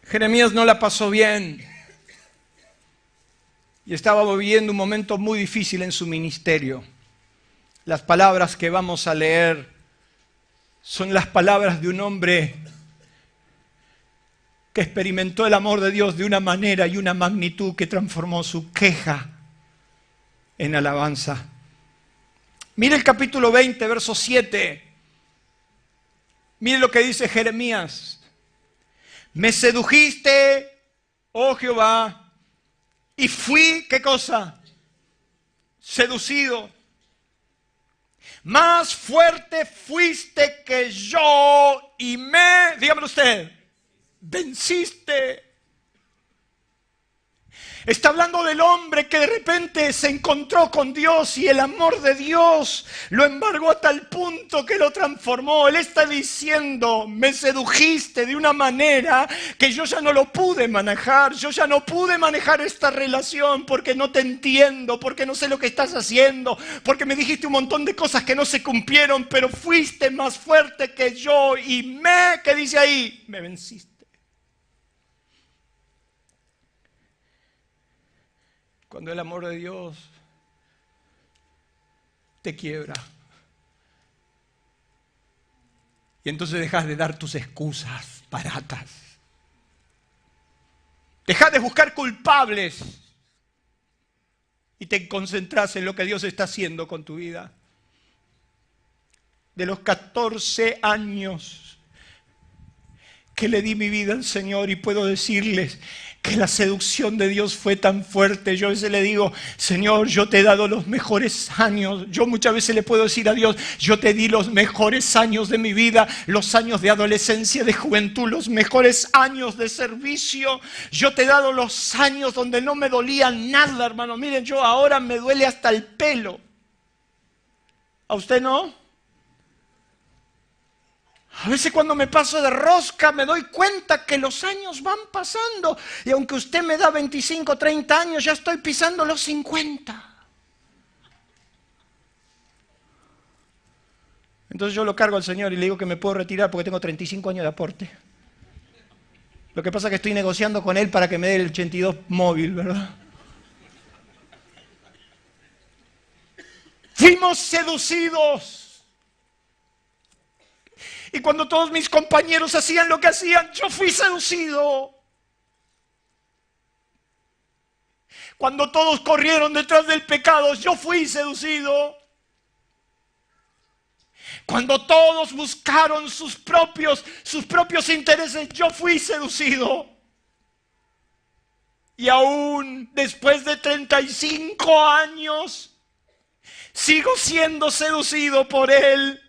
Jeremías no la pasó bien y estaba viviendo un momento muy difícil en su ministerio. Las palabras que vamos a leer son las palabras de un hombre que experimentó el amor de Dios de una manera y una magnitud que transformó su queja en alabanza. Mire el capítulo 20, verso 7. Mire lo que dice Jeremías. Me sedujiste, oh Jehová, y fui, ¿qué cosa? Seducido. Más fuerte fuiste que yo y dígamelo usted, venciste. Está hablando del hombre que de repente se encontró con Dios y el amor de Dios lo embargó a tal punto que lo transformó. Él está diciendo, me sedujiste de una manera que yo ya no lo pude manejar. Yo ya no pude manejar esta relación porque no te entiendo, porque no sé lo que estás haciendo, porque me dijiste un montón de cosas que no se cumplieron, pero fuiste más fuerte que yo y ¿qué dice ahí? Me venciste. Cuando el amor de Dios te quiebra. Y entonces dejas de dar tus excusas baratas. Dejas de buscar culpables. Y te concentras en lo que Dios está haciendo con tu vida. De los 14 años que le di mi vida al Señor, y puedo decirles que la seducción de Dios fue tan fuerte. Yo a veces le digo, Señor, yo te he dado los mejores años. Yo muchas veces le puedo decir a Dios, yo te di los mejores años de mi vida, los años de adolescencia, de juventud, los mejores años de servicio. Yo te he dado los años donde no me dolía nada, hermano. Miren, yo ahora me duele hasta el pelo. ¿A usted no? A veces cuando me paso de rosca me doy cuenta que los años van pasando y aunque usted me da 25, 30 años, ya estoy pisando los 50. Entonces yo lo cargo al Señor y le digo que me puedo retirar porque tengo 35 años de aporte. Lo que pasa es que estoy negociando con Él para que me dé el 82 móvil, ¿verdad? Fuimos seducidos. Y cuando todos mis compañeros hacían lo que hacían, yo fui seducido. Cuando todos corrieron detrás del pecado, yo fui seducido. Cuando todos buscaron sus propios intereses, yo fui seducido. Y aún después de 35 años, sigo siendo seducido por Él.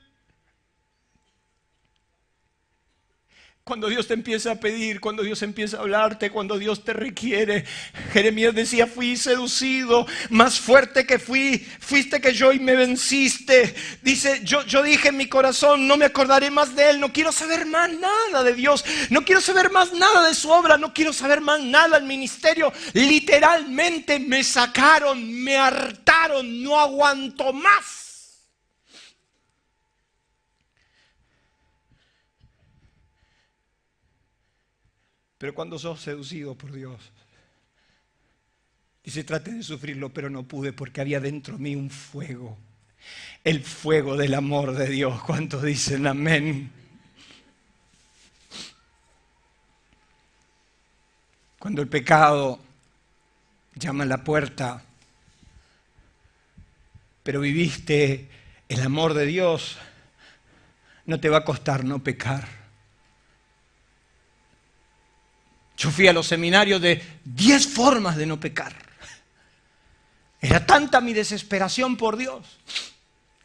Cuando Dios te empieza a pedir, cuando Dios empieza a hablarte, cuando Dios te requiere. Jeremías decía, fui seducido, más fuerte que fuiste que yo y me venciste. Dice, yo dije en mi corazón, no me acordaré más de Él, no quiero saber más nada de Dios, no quiero saber más nada de su obra, no quiero saber más nada del ministerio. Literalmente me sacaron, me hartaron, no aguanto más. Pero cuando sos seducido por Dios, dice, traté de sufrirlo, pero no pude porque había dentro de mí un fuego. El fuego del amor de Dios. ¿Cuántos dicen amén? Cuando el pecado llama a la puerta, pero viviste El amor de Dios no te va a costar no pecar. Yo fui a los seminarios de 10 formas de no pecar. Era tanta mi desesperación por Dios.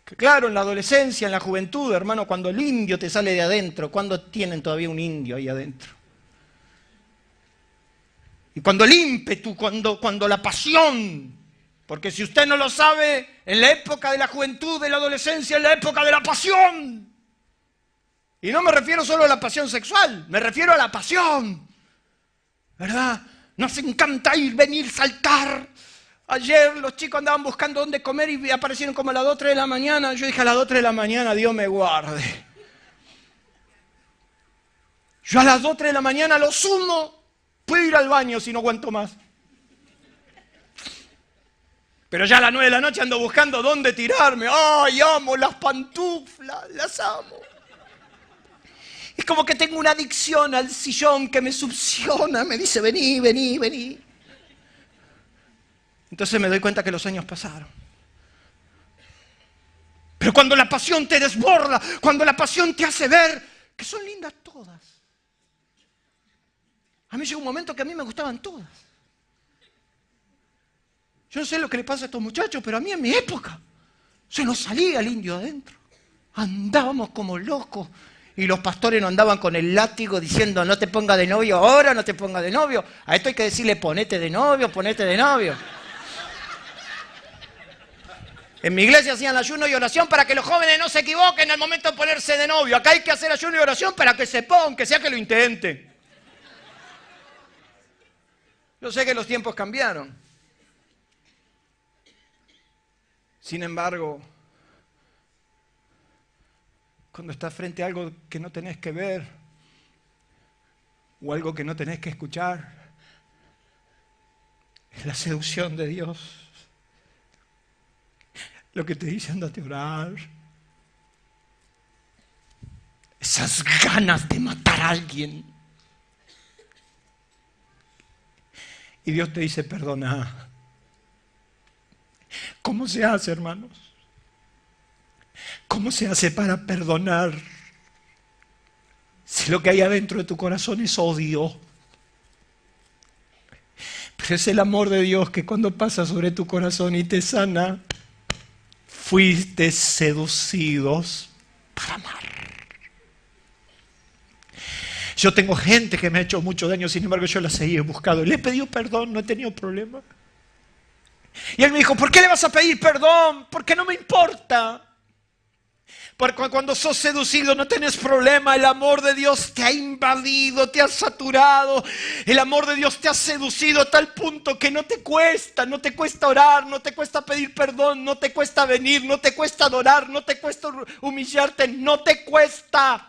Que claro, en la adolescencia, en la juventud, hermano, cuando el indio te sale de adentro, ¿cuándo tienen todavía un indio ahí adentro? Y cuando el ímpetu, cuando la pasión, porque si usted no lo sabe, en la época de la juventud, de la adolescencia, es la época de la pasión. Y no me refiero solo a la pasión sexual, me refiero a la pasión, ¿verdad? Nos encanta ir, venir, saltar. Ayer los chicos andaban buscando dónde comer y aparecieron como a las 2, 3 de la mañana. Yo dije, a las 2, 3 de la mañana, Dios me guarde. Yo a las 2, 3 de la mañana, lo sumo, puedo ir al baño si no aguanto más. Pero ya a las 9 de la noche ando buscando dónde tirarme. ¡Ay, amo las pantuflas! Las amo. Es como que tengo una adicción al sillón que me succiona, me dice, vení, vení, vení. Entonces me doy cuenta que los años pasaron. Pero cuando la pasión te desborda, cuando la pasión te hace ver que son lindas todas. A mí llegó un momento que a mí me gustaban todas. Yo no sé lo que le pasa a estos muchachos, pero a mí en mi época se nos salía el indio adentro. Andábamos como locos. Y los pastores no andaban con el látigo diciendo no te ponga de novio ahora, no te ponga de novio. A esto hay que decirle ponete de novio, ponete de novio. En mi iglesia hacían ayuno y oración para que los jóvenes no se equivoquen al momento de ponerse de novio. Acá hay que hacer ayuno y oración para que se pongan, que sea que lo intenten. Yo sé que los tiempos cambiaron. Sin embargo, cuando estás frente a algo que no tenés que ver o algo que no tenés que escuchar, es la seducción de Dios lo que te dice andate a orar. Esas ganas de matar a alguien. Y Dios te dice perdona. ¿Cómo se hace, hermanos? ¿Cómo se hace para perdonar si lo que hay adentro de tu corazón es odio? Pero es el amor de Dios que cuando pasa sobre tu corazón y te sana, fuiste seducidos para amar. Yo tengo gente que me ha hecho mucho daño, sin embargo yo la seguí buscando. Le he pedido perdón, no he tenido problema. Y él me dijo, ¿por qué le vas a pedir perdón? Porque no me importa. Porque cuando sos seducido no tenés problema. El amor de Dios te ha invadido, te ha saturado. El amor de Dios te ha seducido a tal punto que no te cuesta orar, no te cuesta pedir perdón, no te cuesta venir, no te cuesta adorar, no te cuesta humillarte, no te cuesta.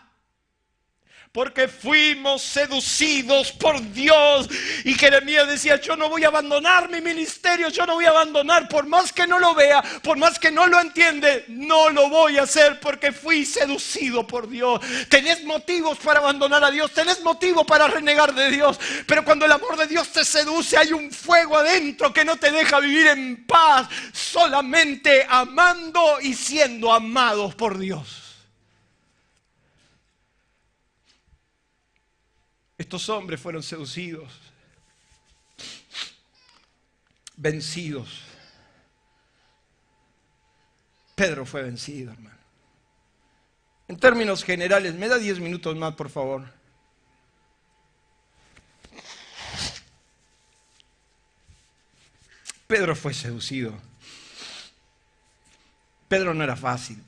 Porque fuimos seducidos por Dios. Y Jeremías decía, yo no voy a abandonar mi ministerio, yo no voy a abandonar, por más que no lo vea, por más que no lo entiende, no lo voy a hacer porque fui seducido por Dios. Tenés motivos para abandonar a Dios, tenés motivos para renegar de Dios, pero cuando el amor de Dios te seduce, hay un fuego adentro que no te deja vivir en paz, solamente amando y siendo amados por Dios. Estos hombres fueron seducidos, vencidos. Pedro fue vencido, hermano. En términos generales, ¿me da 10 minutos más, por favor? Pedro fue seducido. Pedro no era fácil.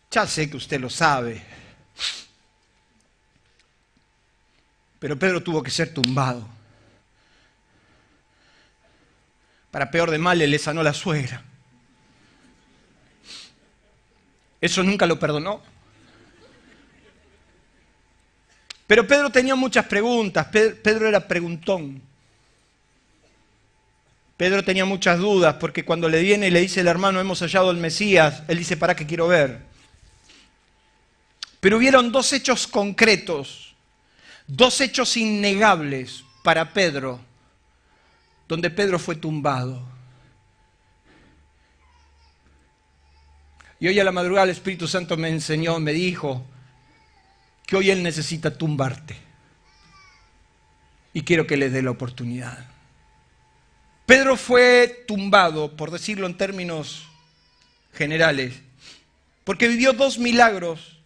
Ya sé que usted lo sabe. Pero Pedro tuvo que ser tumbado. Para peor de mal, le sanó la suegra. Eso nunca lo perdonó. Pero Pedro tenía muchas preguntas. Pedro era preguntón. Pedro tenía muchas dudas, porque cuando le viene y le dice el hermano, hemos hallado al Mesías, él dice, ¿para qué quiero ver? Pero hubieron dos hechos concretos. Dos hechos innegables para Pedro, donde Pedro fue tumbado. Y hoy a la madrugada el Espíritu Santo me enseñó, me dijo que hoy Él necesita tumbarte. Y quiero que le dé la oportunidad. Pedro fue tumbado, por decirlo en términos generales, porque vivió 2 milagros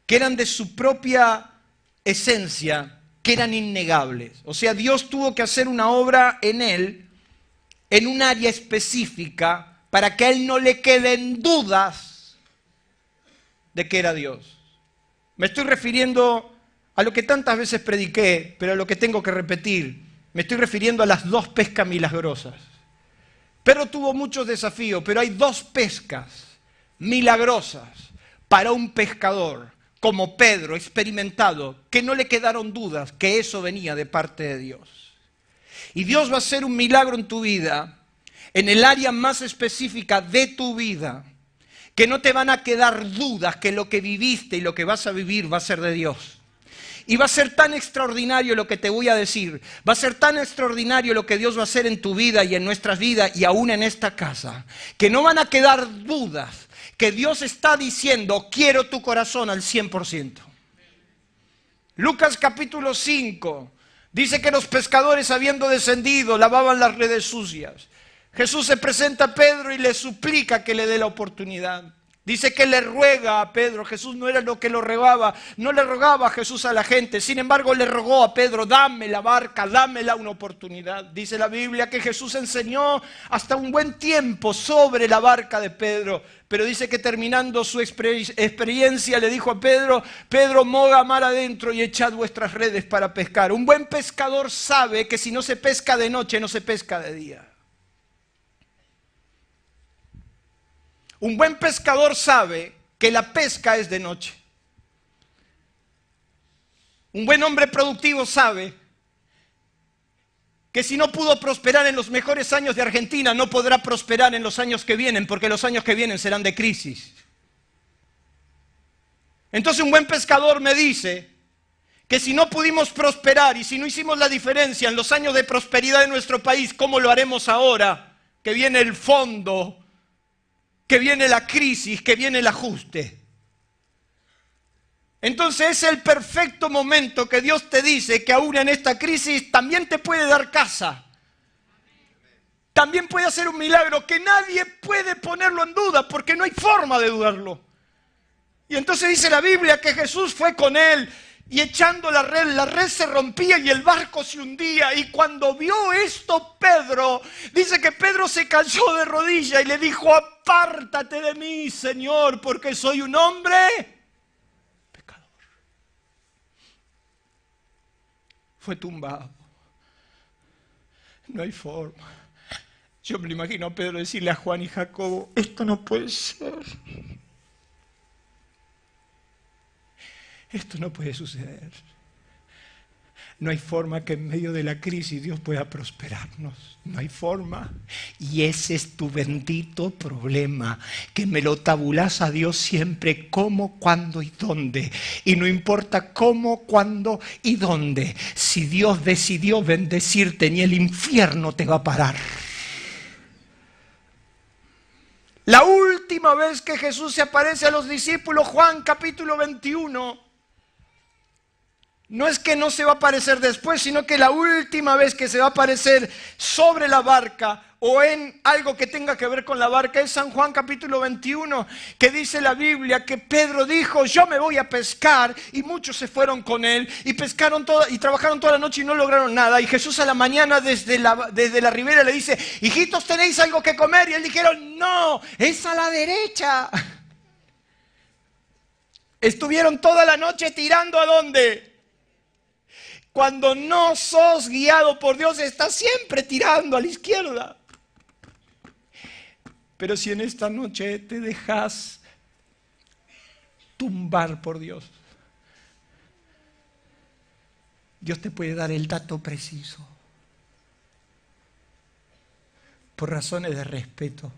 que eran de su propia esencia, que eran innegables. O sea, Dios tuvo que hacer una obra en él, en un área específica, para que a él no le queden dudas de que era Dios. Me estoy refiriendo a lo que tantas veces prediqué, pero a lo que tengo que repetir. Me estoy refiriendo a las 2 pescas milagrosas. Pedro tuvo muchos desafíos, pero hay 2 pescas milagrosas para un pescador como Pedro, experimentado, que no le quedaron dudas que eso venía de parte de Dios. Y Dios va a hacer un milagro en tu vida, en el área más específica de tu vida, que no te van a quedar dudas que lo que viviste y lo que vas a vivir va a ser de Dios. Y va a ser tan extraordinario lo que te voy a decir, va a ser tan extraordinario lo que Dios va a hacer en tu vida y en nuestras vidas y aún en esta casa, que no van a quedar dudas que Dios está diciendo, quiero tu corazón al 100%. Lucas capítulo 5 dice que los pescadores, habiendo descendido, lavaban las redes sucias. Jesús se presenta a Pedro y le suplica que le dé la oportunidad. Dice que le ruega a Pedro. Jesús no era lo que lo rogaba, no le rogaba a Jesús a la gente. Sin embargo, le rogó a Pedro, dame la barca, dámela una oportunidad. Dice la Biblia que Jesús enseñó hasta un buen tiempo sobre la barca de Pedro. Pero dice que terminando su experiencia le dijo a Pedro, Pedro, moga mar adentro y echad vuestras redes para pescar. Un buen pescador sabe que si no se pesca de noche, no se pesca de día. Un buen pescador sabe que la pesca es de noche. Un buen hombre productivo sabe que si no pudo prosperar en los mejores años de Argentina, no podrá prosperar en los años que vienen, porque los años que vienen serán de crisis. Entonces un buen pescador me dice que si no pudimos prosperar y si no hicimos la diferencia en los años de prosperidad de nuestro país, ¿cómo lo haremos ahora? Que viene el fondo, que viene la crisis, que viene el ajuste. Entonces es el perfecto momento que Dios te dice que aún en esta crisis también te puede dar casa. También puede hacer un milagro que nadie puede ponerlo en duda porque no hay forma de dudarlo. Y entonces dice la Biblia que Jesús fue con él y echando la red se rompía y el barco se hundía. Y cuando vio esto Pedro, dice que Pedro se cayó de rodillas y le dijo, apártate de mí, Señor, porque soy un hombre pecador. Fue tumbado. No hay forma. Yo me lo imagino a Pedro decirle a Juan y Jacobo, esto no puede ser. Esto no puede suceder. No hay forma que en medio de la crisis Dios pueda prosperarnos. No hay forma. Y ese es tu bendito problema, que me lo tabulas a Dios siempre cómo, cuándo y dónde. Y no importa cómo, cuándo y dónde. Si Dios decidió bendecirte, ni el infierno te va a parar. La última vez que Jesús se aparece a los discípulos, Juan capítulo 21, no es que no se va a aparecer después, sino que la última vez que se va a aparecer sobre la barca o en algo que tenga que ver con la barca es San Juan capítulo 21, que dice la Biblia que Pedro dijo, yo me voy a pescar, y muchos se fueron con él y pescaron y trabajaron toda la noche y no lograron nada. Y Jesús a la mañana desde la ribera le dice, hijitos, ¿tenéis algo que comer? Y él dijeron, no, es a la derecha. Estuvieron toda la noche tirando ¿a dónde? Cuando no sos guiado por Dios, estás siempre tirando a la izquierda. Pero si en esta noche te dejas tumbar por Dios, Dios te puede dar el dato preciso. Por razones de respeto,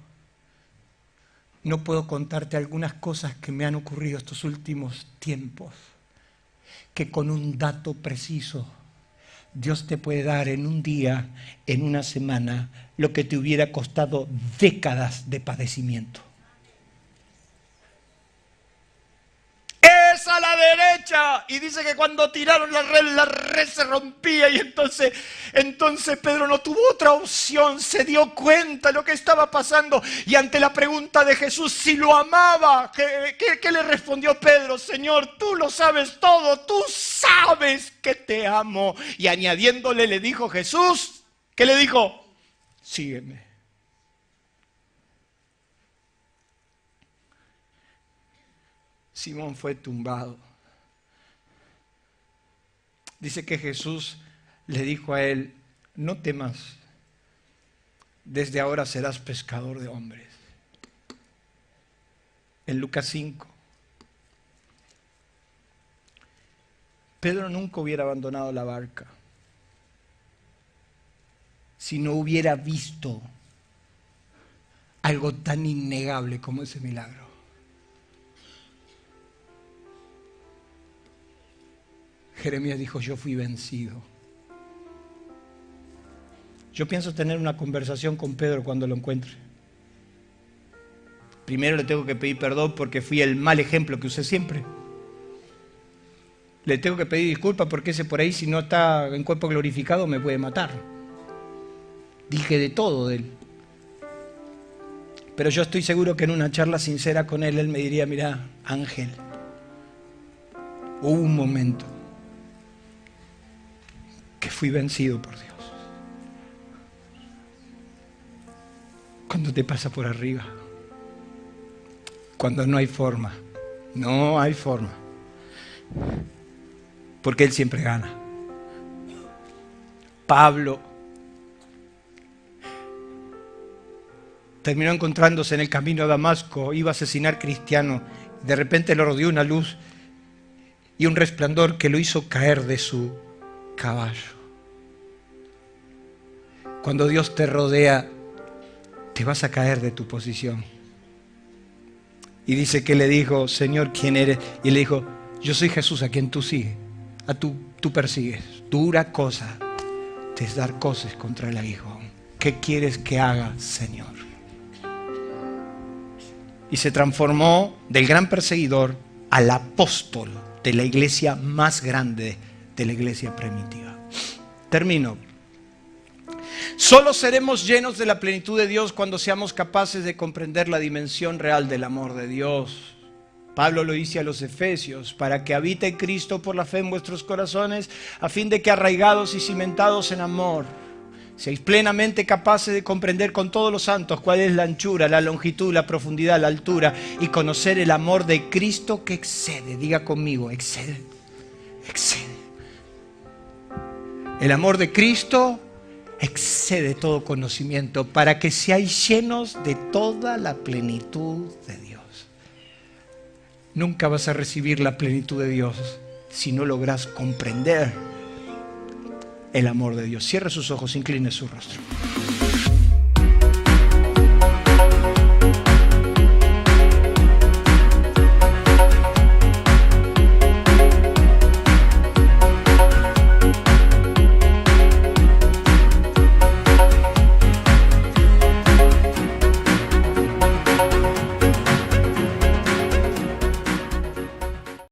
no puedo contarte algunas cosas que me han ocurrido estos últimos tiempos, que con un dato preciso Dios te puede dar en un día, en una semana, lo que te hubiera costado décadas de padecimiento. derecha. Y dice que cuando tiraron la red se rompía. Y entonces Pedro no tuvo otra opción. Se dio cuenta de lo que estaba pasando. Y ante la pregunta de Jesús si lo amaba, ¿qué le respondió Pedro? Señor, tú lo sabes todo. Tú sabes que te amo. Y añadiéndole le dijo Jesús, ¿qué le dijo? Sígueme. Simón fue tumbado. Dice que Jesús le dijo a él, no temas, desde ahora serás pescador de hombres. En Lucas 5. Pedro nunca hubiera abandonado la barca si no hubiera visto algo tan innegable como ese milagro. Jeremías dijo, yo fui vencido. Yo pienso tener una conversación con Pedro cuando lo encuentre. Primero le tengo que pedir perdón porque fui el mal ejemplo que usé siempre. Le tengo que pedir disculpas porque ese por ahí, si no está en cuerpo glorificado, me puede matar. Dije de todo de él. Pero yo estoy seguro que en una charla sincera con él me diría, mira, Ángel, hubo un momento que fui vencido por Dios. Cuando te pasa por arriba, cuando no hay forma, porque Él siempre gana. Pablo terminó encontrándose en el camino a Damasco, iba a asesinar cristianos, de repente lo rodeó una luz y un resplandor que lo hizo caer de su caballo. Cuando Dios te rodea, te vas a caer de tu posición. Y dice que le dijo, Señor, ¿quién eres? Y él le dijo, yo soy Jesús a quien tú sigues, tú persigues. Dura cosa te es dar cosas contra el aguijón. ¿Qué quieres que haga, Señor? Y se transformó del gran perseguidor al apóstol de la iglesia más grande de la iglesia primitiva. Termino. Solo seremos llenos de la plenitud de Dios cuando seamos capaces de comprender la dimensión real del amor de Dios. Pablo lo dice a los Efesios, para que habite Cristo por la fe en vuestros corazones, a fin de que arraigados y cimentados en amor, seáis plenamente capaces de comprender con todos los santos cuál es la anchura, la longitud, la profundidad, la altura, y conocer el amor de Cristo que excede, diga conmigo, excede. El amor de Cristo excede todo conocimiento, para que seáis llenos de toda la plenitud de Dios. Nunca vas a recibir la plenitud de Dios si no logras comprender el amor de Dios. Cierre sus ojos, incline su rostro.